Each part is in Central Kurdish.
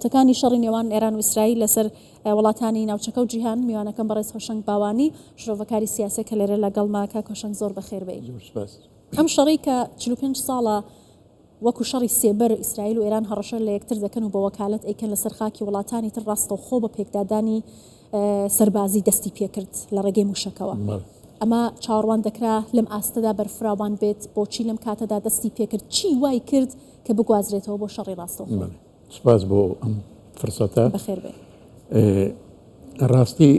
تەکانی شەڕی نێوان ئێران و ئیسرائیل لەسەر وڵاتانی ناوچەکە و جیهان میوانەکەم بەڕێز هۆشنگ باوانی شرۆڤەکاری سیاسی کە لێرە لەگەڵما کاک هۆشنگ زۆر بەخێر بێ. ئەم شەڕی کە 45 ساڵە وەکو شەڕی سێبەر ئیسرائیل و ئێران هەڕەشە لە یەکتر دەکەن و بە وەکالەت ئەیکەن لەسەر خاکی وڵاتانی تر ڕاستەوخۆ بە پێکدادانی سەربازی دەستی پێکرد لە ڕێگەی موشەکەوە. ئەمە چاوەڕوان دەکرا لەم ئاستەدا بەرفراوان بێت بۆچی لەم کاتەدا دەستی پێکرد چی وای کرد کە بگوازرێتەوە بۆ شەڕی ڕاستەوخۆ. سپاس بۆ ئەم فرسەتە بەخێر بێ. ڕاستی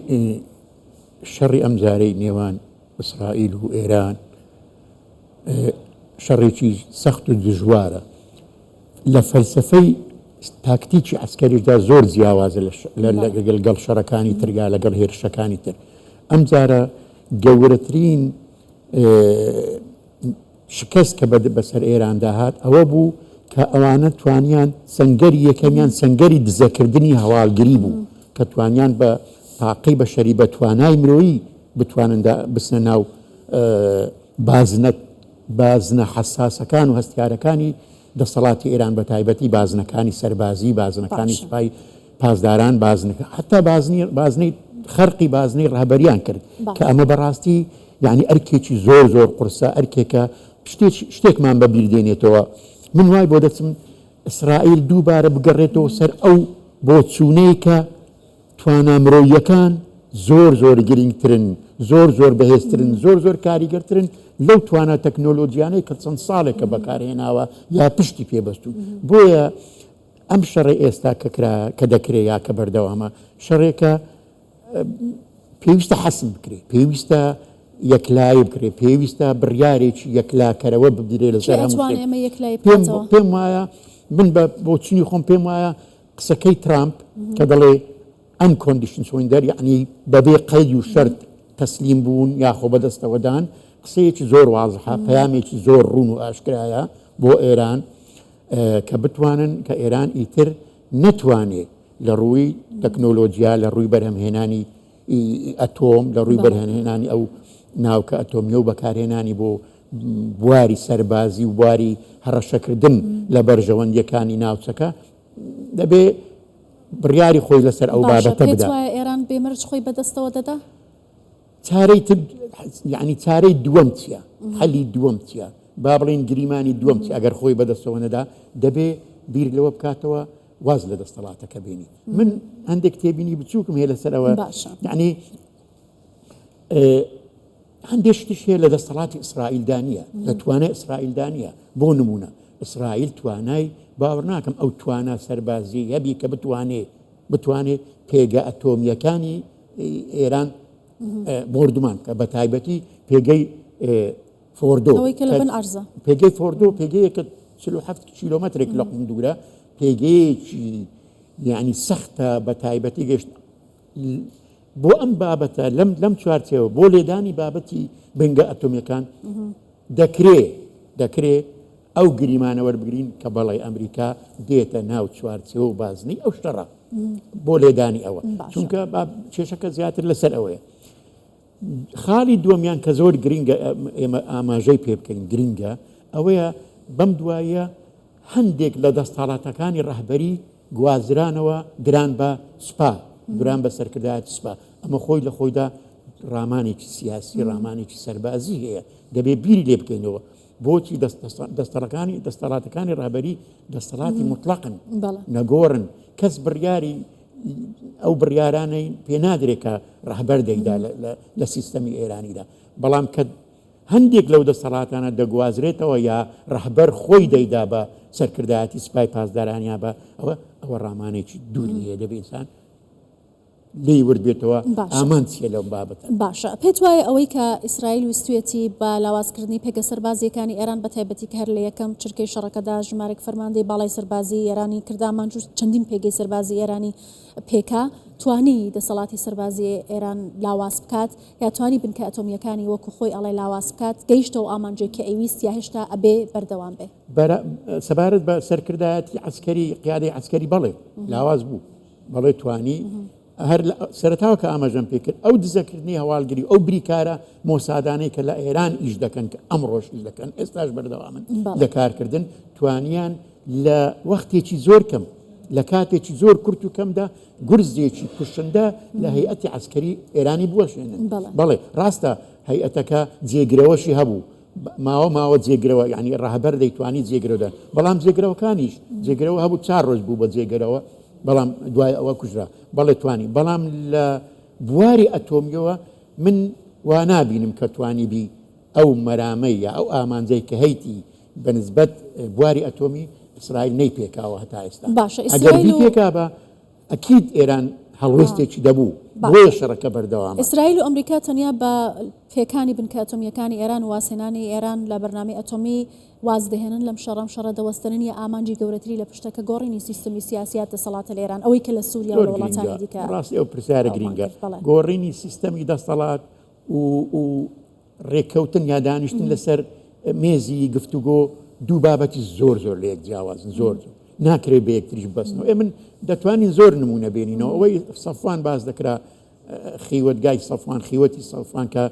شەڕی ئەم جارەی نێوان ئیسرائیل و ئێران شەڕێکی سەخت و دژوارە لە فەلسفەی تاکتیکی عسکەریشدا زۆر جیاوازە لەگەڵ شەڕەکانی ترگا لەگەڵ هێرشەکانی تر. ئەم جارە گەورەترین شکست کە بەسەر ئێراندا هات ئەوە بوو کە ئەوانە توانیان سەنگەری یەکەمیان سەنگەری دزەکردنی هەواڵگری بوو کە توانیان بە تاقی بەشەری بە توانای مرۆیی بتوانن بچنە ناو بازنە حەساسەکان و هەستیارەکانی دەسەڵاتی ئێران بە تایبەتی بازنەکانی سەربازی بازنەکانی سوپای پاسداران بازنەکە حتا بازنەی خەرقی بازنەی ڕاهبەریان کرد کە ئەمە بەڕاستی یعنی ئەرکێکی زۆر زۆر قورسە ئەرکێکە شتێکمان بەبیردێنێتەوە. من وای بۆ دەچم ئیسرائیل دووبارە بگەڕێتەوە سەر ئەو بۆ چوونەی کە توانە مرۆیەکان زۆر زۆر گرنگترن زۆر زۆر بەهێزترن زۆر زۆر کاریگەرترن لەو توانە تەکنۆلۆجیانەی کە چەند ساڵێکە بەکارهێناوە یا پشتی پێبەستوو. بۆیە ئەم شەڕی ئێستا کە دەکرێت یا کە بەردەوامە شەڕێکە پێویستە حەسم بکرێت پێویستە یەکلایی بکرێت پێویستە بڕیارێکی یەکلاکەرەوە ببدرێ لەسەر پێم وایە من بۆ چنی خۆم پێم وایە قسەکەی ترامپ کە دەڵێ ئەم کۆندیشن سویندەر یعنی بەبێ قەید و شەرت تەسلیم بوون یاخۆ بەدەستەوەدان قسەیەکی زۆر وازحە پەیامێکی زۆر ڕوون و ئاشکرایە بۆ ئێران کە بتوانن کە ئێران ئیتر نەتوانێت لە ڕووی تەکنۆلۆجیا لە ڕووی بەرهەمهێنانی ئەتۆم لە ڕووی بەرهەمهێنانی ئەو ناوکە ئەتۆمیە و بەکارهێنانی بۆ بواری سەربازی و بواری هەڕەشەکردن لە بەرژەوەندیەکانی ناوچەکە دەبێ بڕیاری خۆی لەسەر ئەو بابەتە بدات. ئێران بێمەرج خۆی بەدەستەوە دەدا؟ چارەی تر یعنی چارەی دووەم چییە؟ هەلی دووەم چییە؟ با بڵێن گریمانی دووەم چی ئەگەر خۆی بەدەستەوە نەدا دەبێ بیر لەوە بکاتەوە واز لە دەستەڵاتەکە بینی. من هەندێک تێبینی بچووکم هەیە لەسەرەوە یعنی هەندێک شتیش هەیە لە دەسەڵاتی ئیسرائیلدا نیە لە توانای ئیسرائیلدا نیە. بۆ نمونە ئیسرائیل توانای باوەڕ ناکەم ئەو توانە سەربازی هەبی کە بتوانێت پێگە ئەتۆمیەکانی ئێران بردومان کە بە تایبەتی پێگەی فۆردۆ پێگەی فۆردۆ پێگەیەکە 47 کیلۆمەترێک لە قم دوورە پێگەیەکی یعنی سەختە بە تایبەتی گەشت بۆ ئەم بابەتە لەم چوارچێوە بۆ لێدانی بابەتی بنگە ئەتۆمیەکان دەکرێت ئەو گریمانە وەربگرین کە بەڵێ ئەمریکا دێتە ناو چوارچێوە و بازنەی ئەو شەڕە بۆ لێدانی ئەوە چونکە کێشەکە زیاتر لەسەر ئەوەیە. خاڵی دووەمیان کە زۆر گرنگە ئێمە ئاماژەی پێ بکەین گرنگە ئەوەیە بەم دوایە هەندێک لە دەستاڵاتەکانی ڕەهبەری گوازرانەوە گران بە سوپا گران بە سەرکردایەتی سوپا. ئەمە خۆی لە خۆیدا ڕامانێکی سیاسی ڕامانێکی سەربازی هەیە دەبێت بیری لێ بکەینەوە. بۆچی دەستەڵاتەکانی ڕەهبەری دەستەڵاتی مطلقن نەگۆڕن کەس بڕیاری ئەو بڕیارانەی پێنادرێت کە ڕەهبەر دەیدا لە سیستەمی ئێرانیدا. بەڵام کە هەندێک لەو دەسەڵاتانە دەگوازرێتەوە یا ڕەهبەر خۆی دەیدا بە سەرکردایەتی سوپای پاسدارانیا بە ئەوە ڕامانێکی دووری هەیە دەبێت ئینسان لێی وردبێتەوە ئامان چیە لەو بابەتە. باشە پێت وایە ئەوەی کە ئیسرائیل ویستوێتی بە لاوازکردنی پێگە سەربازیەکانی ئێران بە تایبەتی کە هەر لە یەکەم چرکەی شەڕەکەدا ژمارەی فەرماندەی باڵای سەربازی ئێرانی کردامان چەندین پێگەی سەربازی ئێرانی پێکا توانی دەسەڵاتی سەربازی ئێران لاواز بکات یا توانی بنکە ئەتۆمیەکانی وەکو خۆی ئەڵێ لاواز بکات گەیشتەوە ئامانجێ کە ئەویست یا هێشتا ئەبێ بەردەوام بێ. سەبارەت بە سەرکردایەتی عسکەری قیادەی عسکەری بەڵێ لاواز بوو بەڵێ توانی هەر سەرەتاوە کە ئاماژەم پێکرد ئەو دزەکردنی هەواڵگری ئەو بریکارە مۆسادانەی کە لە ئێران ئیش دەکەن کە ئەمڕۆژ ئیش دەکەن ئێستاش بەردەوامن لە کارکردن توانیان لە وەختێکی زۆر کەم لە کاتێکی زۆر کورت و کەمدا گورزێکی کوشندا لە هەیئەتی عسکەری ئێرانی بوەشێنن بەڵێ ڕاستە هەیئەتەکە جێگرەوەشی هەبوو ماوە جێگرەوە یعنی ڕاهبەر دەیتوانی جێگرەوەدا بەڵام جێگرەوەکانیش جێگرەوە هەبوو 4 ڕۆژ بوو بە جێگەرەوە بەڵام دوای ئەوە کوژرا بەڵێ توانی بەڵام لە بواری ئەتۆمیەوە من وا نابینم کە توانی بی ئەو مەرامەی یا ئەو ئامانجەی کە هەیتی بەنسبەت بواری ئەتۆمی ئیسرائیل نەی پێکاوە هەتا ئێستا ئەگەر بی پێکا بە ئەکید ئێران هەڵوێستێکی دەبوو بۆیە شەڕەکە بەردەوام ئیسرائیل و ئەمریکا تەنیا بە پێکانی بنکە ئەتۆمیەکانی ئێران و واسێنانی ئێران لە بەرنامەی ئەتۆمی واز دەهێنن لەم شەڕە دەوەستنن یا ئامانجی گەورەتری لە پشتەکە گۆڕینی سیستمی سیاسیات دەسەڵاتە لە ئێران ئەوەی کە لە سووریا و وڵاتانی دیکە ڕاستی ئەو پرسیارە گرینگە گۆڕینی سیستەمی دەسەڵات و ڕێککەوتن یا دانیشتن لەسەر مێزی گفتوگۆ دوو بابەتی زۆر لە یەک جیاوازن زۆر ناکرێت بە یەکتریش بەستنەوە من دەتوانین زۆر نمونە بێنینەوە ئەوەی سەفوان باز دەکرا خیوەتگای سەفوان خیوەتی سەفوان کە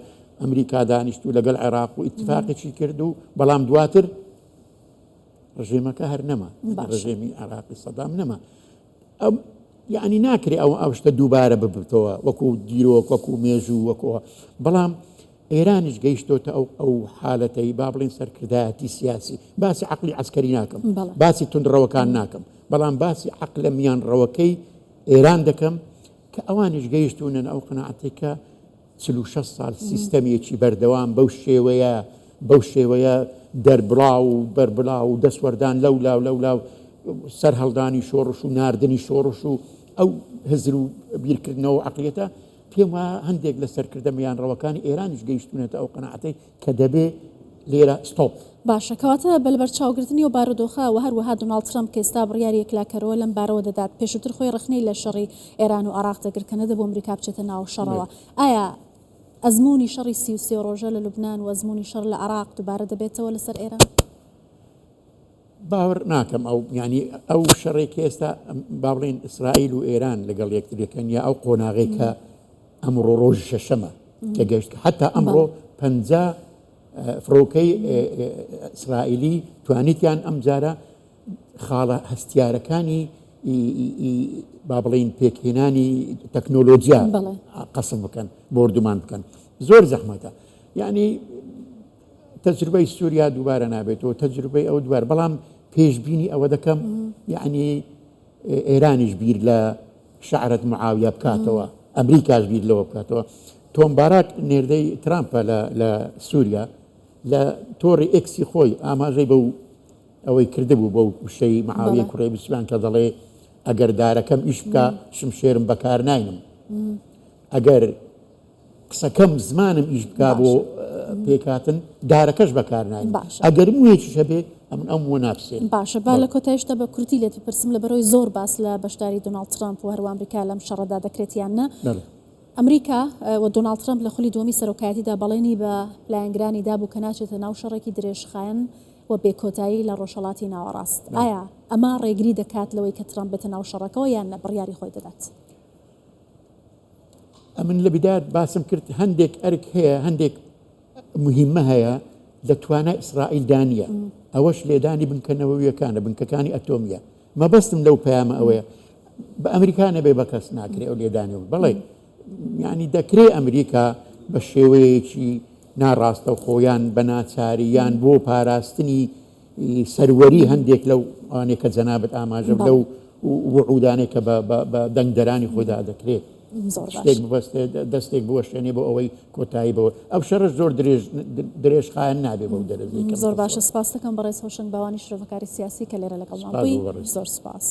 ئەمریکا دانیشت و لەگەڵ عێراق و ئیتفاقێکی کرد و بەڵام دواتر ڕژێمەکە هەر نەما ڕژێمی عێراقی سەدام نەما یعنی ناکرێت ئەو شتە دووبارە ببتەوە وەکو دیرۆک وەکو مێژوو وەکووە بەڵام ئێرانیش گەیشتۆتە ئەو حالەتەی با بڵێن سەرکردایەتی سیاسی باسی عەقلی عەسکەری ناکەم باسی توندڕەوەکان ناکەم بەڵام باسی عەقلە میان ڕەوەکەی ئێران دەکەم کە ئەوانش گەیشتونن ئەو قەناعەتێکە 46 ساڵ سیستەمێکی بەردەوام بەو شێوەیە دەربڵاو و بەربڵاو و دەسوەردان لەولاو سەر هەڵدانی شۆڕش و ناردنی شۆڕش و ئەو هزر و بیرکردنەوە عەقلیەتە پێم وایە هەندێک لە سەرکردە میانڕەوەکانی ئێرانیش گەیشتونێتە ئەو قەناعەتەی کە دەبێ لێرە ستۆپ باشە کەواتە بەلەبەر چاوگرتنی و بارودۆخە و هەروەها دۆناڵد ترەمپ کە ئێستا بڕیاری یەکلاکەرەوە لەم بارەوە دەدات پێشووتر خۆی ڕخنەی لە شەڕی ئێران و عێراق دەگرت کە نەدەبوو ئەمریکا بچێتە ناو شەڕەوە ئایا ئەزموونی شەڕی 33 ڕۆژە لە لوبنان و ئەزموونی شەڕ لە عێراق دووبارە دەبێتەوە لەسەر ئێران باوەڕ ناکەم ئەو ینی ئەو شەڕێکی ئێستا با بڵێن ئیسرائیل و ئێران لەگەڵ یەکترەکەن یا ئەو قۆناغەی کە ئەمڕۆ ڕۆژی شەشەمە کە گەشت حتا ئەمڕۆ 50 فڕۆکەی ئیسرائیلی توانیتیان ئەم جارە خاڵە هەستیارەکانی با بڵێن پێکهێنانی تەکنۆلۆجیا قەسم بکەن بۆردومان بکەن زۆر زەحمەتە یعنی تەجربەی سووریا دووبارە نابێتەوە تەجربەی ئەو دووار بەڵام پێشبینی ئەوە دەکەم یعنی ئێرانیش بیر لە شەعرەت معاویە بکاتەوە ئەمریکاش بیر لەوە بکاتەوە تۆمبارات نێردەی ترامپە لە سووریا لە تۆڕی ئێکسی خۆی ئاماژەی بەو ئەوەی کردبوو بەو وشەی معاویە کوڕی بسوان کە دەڵێ ئەگەر دارەکەم ئیش بکە شمشێرم بەکار ناینم ئەگەر قسەکەم زمانم ئیش بکا بۆ پێکاتن دارەکەش بەکار ناین ئەگەر مویەکی شەبێ ئەم وە ناپسێن باشە با لە کۆتایشتە بە کورتی لێت بپرسم لە بەرەوەی زۆر باس لە بەشداری دۆناڵد ترامپ و هەروە ئەمریکا لەم شەڕەدا دەکرێتیان نە ئەمریکا و دۆناڵد ترامپ لە خولی دووەمی سەرۆکایەتیدا بەڵێنی بە لایەنگرانی دابوو کە ناچێتە ناو شەڕێکی درێژخایەن و بێکۆتایی لە ڕۆژهەڵاتی ناوەڕاست ئایا ئەمە ڕێگری دەکات لەوەی کە ترامپ بێتە ناو شەڕەکەەوە یان بڕیاری خۆی دەدات ئەمن لە بدایت باسم کرد هەندێک ئەرک هەیە هەندێک مهمە هەیە لە توانای ئیسرائیل دانیە ئەوەش لێدانی بنکەنەوەیەکانە بنکەکانی ئەتۆمیە مەبەستم لەو پەیامە ئەوەیە بە ئەمریکانە بێ بە کەس ناکرێ ئەو لێدانەوە بەڵێ یعنی دەکرێت ئەمریکا بە شێوەیەکی ناڕاستە خۆیان بە ناچاریان بۆ پاراستنی سەروەری هەندێک لەو ئەوانەیە کە جەنابەت ئاماژە لەو وعودانێک کە بە دەنگدەرانی خۆدا دەکرێت شتێک ببەستێ دەستێک بوەشێنێ بۆ ئەوەی کۆتایی بەوە ئەو شەڕش زۆر درێژخایەن نابێ بەو دەرەزەی زۆر باشە سپاس دەکەم بەڕێز هۆشنگ باوانی شرۆڤەکاری سیاسی کە لێرە لەگەڵمان بووی زۆر سپاس